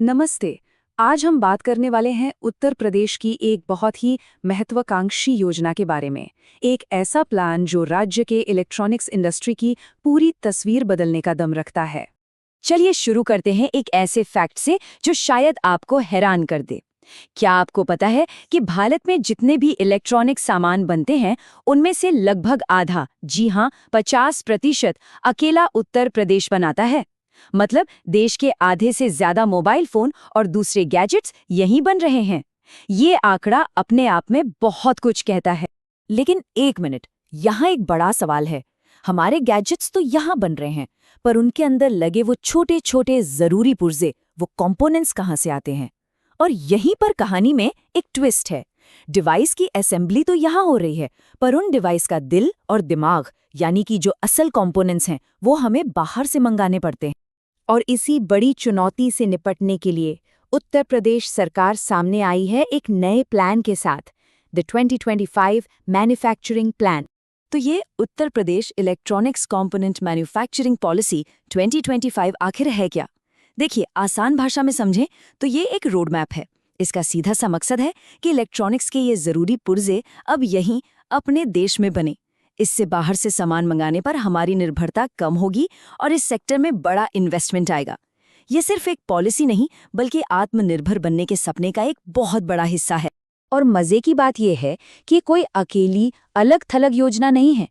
नमस्ते। आज हम बात करने वाले हैं उत्तर प्रदेश की एक बहुत ही महत्वाकांक्षी योजना के बारे में। एक ऐसा प्लान जो राज्य के इलेक्ट्रॉनिक्स इंडस्ट्री की पूरी तस्वीर बदलने का दम रखता है। चलिए शुरू करते हैं एक ऐसे फैक्ट से जो शायद आपको हैरान कर दे। क्या आपको पता है कि भारत में जितने भी इलेक्ट्रॉनिक सामान बनते हैं उनमें से लगभग आधा, जी हाँ 50% अकेला उत्तर प्रदेश बनाता है। मतलब देश के आधे से ज्यादा मोबाइल फोन और दूसरे गैजेट्स यहीं बन रहे हैं। ये आंकड़ा अपने आप में बहुत कुछ कहता है। लेकिन एक मिनट, यहाँ एक बड़ा सवाल है। हमारे गैजेट्स तो यहाँ बन रहे हैं, पर उनके अंदर लगे वो छोटे छोटे जरूरी पुर्जे, वो कंपोनेंट्स कहाँ से आते हैं? और यहीं पर कहानी में एक ट्विस्ट है। डिवाइस की असेंबली तो यहाँ हो रही है, पर उन डिवाइस का दिल और दिमाग, यानी कि जो असल कंपोनेंट्स हैं, वो हमें बाहर से मंगाने पड़ते हैं। और इसी बड़ी चुनौती से निपटने के लिए उत्तर प्रदेश सरकार सामने आई है एक नए प्लान के साथ, द 2025 मैन्युफैक्चरिंग प्लान। तो ये Uttar Pradesh electronics component manufacturing policy 2025 आखिर है क्या? देखिए, आसान भाषा में समझें तो ये एक रोड मैप है। इसका सीधा सा मकसद है कि इलेक्ट्रॉनिक्स के ये जरूरी पुर्जे अब यहीं अपने देश में बने। इससे बाहर से सामान मंगाने पर हमारी निर्भरता कम होगी और इस सेक्टर में बड़ा इन्वेस्टमेंट आएगा। ये सिर्फ एक पॉलिसी नहीं, बल्कि आत्मनिर्भर बनने के सपने का एक बहुत बड़ा हिस्सा है। और मजे की बात यह है कि कोई अकेली अलग-थलग योजना नहीं है।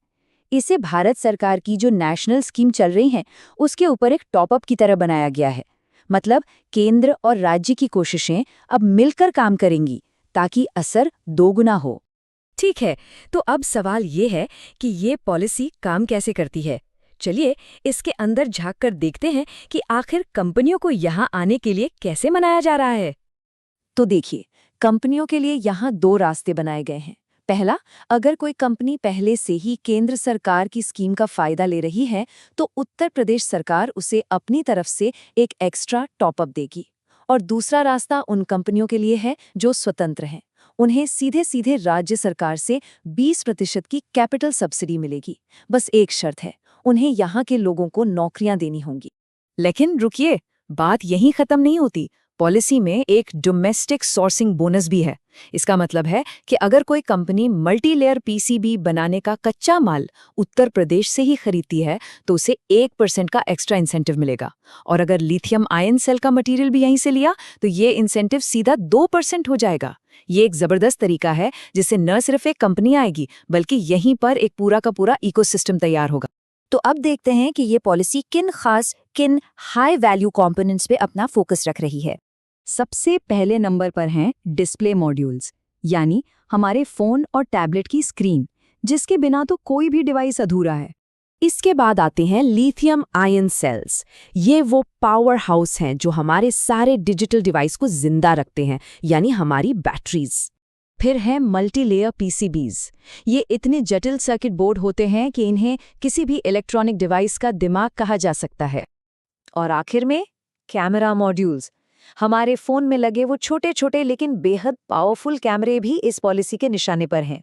इसे भारत सरकार की जो नेशनल स्कीम चल रही है, उसके ऊपर एक टॉपअप की तरह बनाया गया है। मतलब केंद्र और राज्य की कोशिशें अब मिलकर काम करेंगी ताकि असर दोगुना हो। ठीक है, तो अब सवाल ये है कि ये पॉलिसी काम कैसे करती है। चलिए इसके अंदर झांक कर देखते हैं कि आखिर कंपनियों को यहाँ आने के लिए कैसे मनाया जा रहा है। तो देखिए, कंपनियों के लिए यहाँ दो रास्ते बनाए गए हैं। पहला, अगर कोई कंपनी पहले से ही केंद्र सरकार की स्कीम का फायदा ले रही है, तो उत्तर प्रदेश सरकार उसे अपनी तरफ से एक एक्स्ट्रा टॉपअप देगी। और दूसरा रास्ता उन कंपनियों के लिए है जो स्वतंत्र हैं। उन्हें सीधे सीधे राज्य सरकार से 20% की कैपिटल सब्सिडी मिलेगी। बस एक शर्त है, उन्हें यहाँ के लोगों को नौकरियां देनी होंगी। लेकिन रुकिए, बात यहीं खत्म नहीं होती। पॉलिसी में एक डोमेस्टिक सोर्सिंग बोनस भी है। इसका मतलब है कि अगर कोई कंपनी मल्टी लेयर पीसीबी बनाने का कच्चा माल उत्तर प्रदेश से ही खरीदती है तो उसे 1% का एक्स्ट्रा इंसेंटिव मिलेगा। और अगर लिथियम आयन सेल का मटेरियल भी यहीं से लिया तो ये इंसेंटिव सीधा 2% हो जाएगा। ये एक जबरदस्त तरीका है जिससे न सिर्फ एक कंपनी आएगी, बल्कि यहीं पर एक पूरा का पूरा इकोसिस्टम तैयार होगा। तो अब देखते हैं कि ये पॉलिसी किन हाई वैल्यू कंपोनेंट्स पे अपना फोकस रख रही है। सबसे पहले नंबर पर हैं डिस्प्ले मॉड्यूल्स, यानी हमारे फोन और टैबलेट की स्क्रीन, जिसके बिना तो कोई भी डिवाइस अधूरा है। इसके बाद आते हैं लिथियम आयन सेल्स। ये वो पावर हाउस हैं जो हमारे सारे डिजिटल डिवाइस को जिंदा रखते हैं, यानी हमारी बैटरीज। फिर है मल्टी लेयर पीसीबीज। ये इतने जटिल सर्किट बोर्ड होते हैं कि इन्हें किसी भी इलेक्ट्रॉनिक डिवाइस का दिमाग कहा जा सकता है। और आखिर में कैमरा मॉड्यूल्स। हमारे फोन में लगे वो छोटे छोटे लेकिन बेहद पावरफुल कैमरे भी इस पॉलिसी के निशाने पर हैं।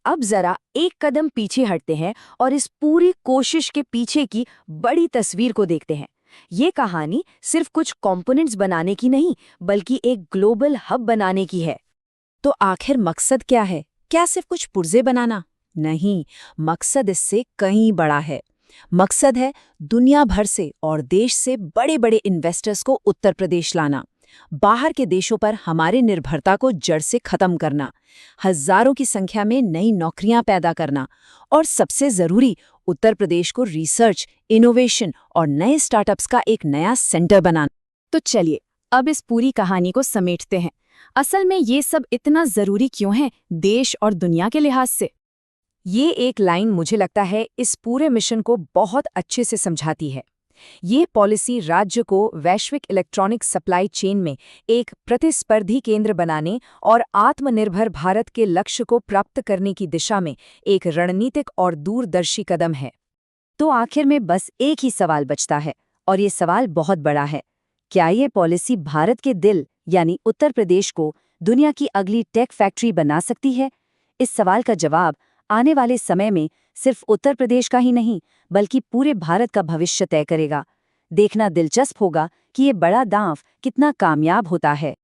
अब जरा एक कदम पीछे हटते हैं और इस पूरी कोशिश के पीछे की बड़ी तस्वीर को देखते हैं। ये कहानी सिर्फ कुछ कंपोनेंट्स बनाने की नहीं, बल्कि एक ग्लोबल हब बनाने की है। तो आखिर मकसद क्या है? क्या सिर्फ कुछ पुर्जे बनाना? नहीं, मकसद इससे कहीं बड़ा है। मकसद है दुनिया भर से और देश से बड़े बड़े इन्वेस्टर्स को उत्तर प्रदेश लाना, बाहर के देशों पर हमारे निर्भरता को जड़ से खत्म करना, हजारों की संख्या में नई नौकरियां पैदा करना और सबसे जरूरी, उत्तर प्रदेश को रिसर्च, इनोवेशन और नए स्टार्टअप्स का एक नया सेंटर बनाना। तो चलिए अब इस पूरी कहानी को समेटते हैं। असल में ये सब इतना जरूरी क्यों है देश और दुनिया के लिहाज से? ये एक लाइन मुझे लगता है इस पूरे मिशन को बहुत अच्छे से समझाती है। ये पॉलिसी राज्य को वैश्विक इलेक्ट्रॉनिक सप्लाई चेन में एक प्रतिस्पर्धी केंद्र बनाने और आत्मनिर्भर भारत के लक्ष्य को प्राप्त करने की दिशा में एक रणनीतिक और दूरदर्शी कदम है। तो आखिर में बस एक ही सवाल बचता है, और ये सवाल बहुत बड़ा है। क्या ये पॉलिसी भारत के दिल यानी उत्तर प्रदेश को दुनिया की अगली टेक फैक्ट्री बना सकती है? इस सवाल का जवाब आने वाले समय में सिर्फ उत्तर प्रदेश का ही नहीं, बल्कि पूरे भारत का भविष्य तय करेगा। देखना दिलचस्प होगा कि ये बड़ा दांव कितना कामयाब होता है।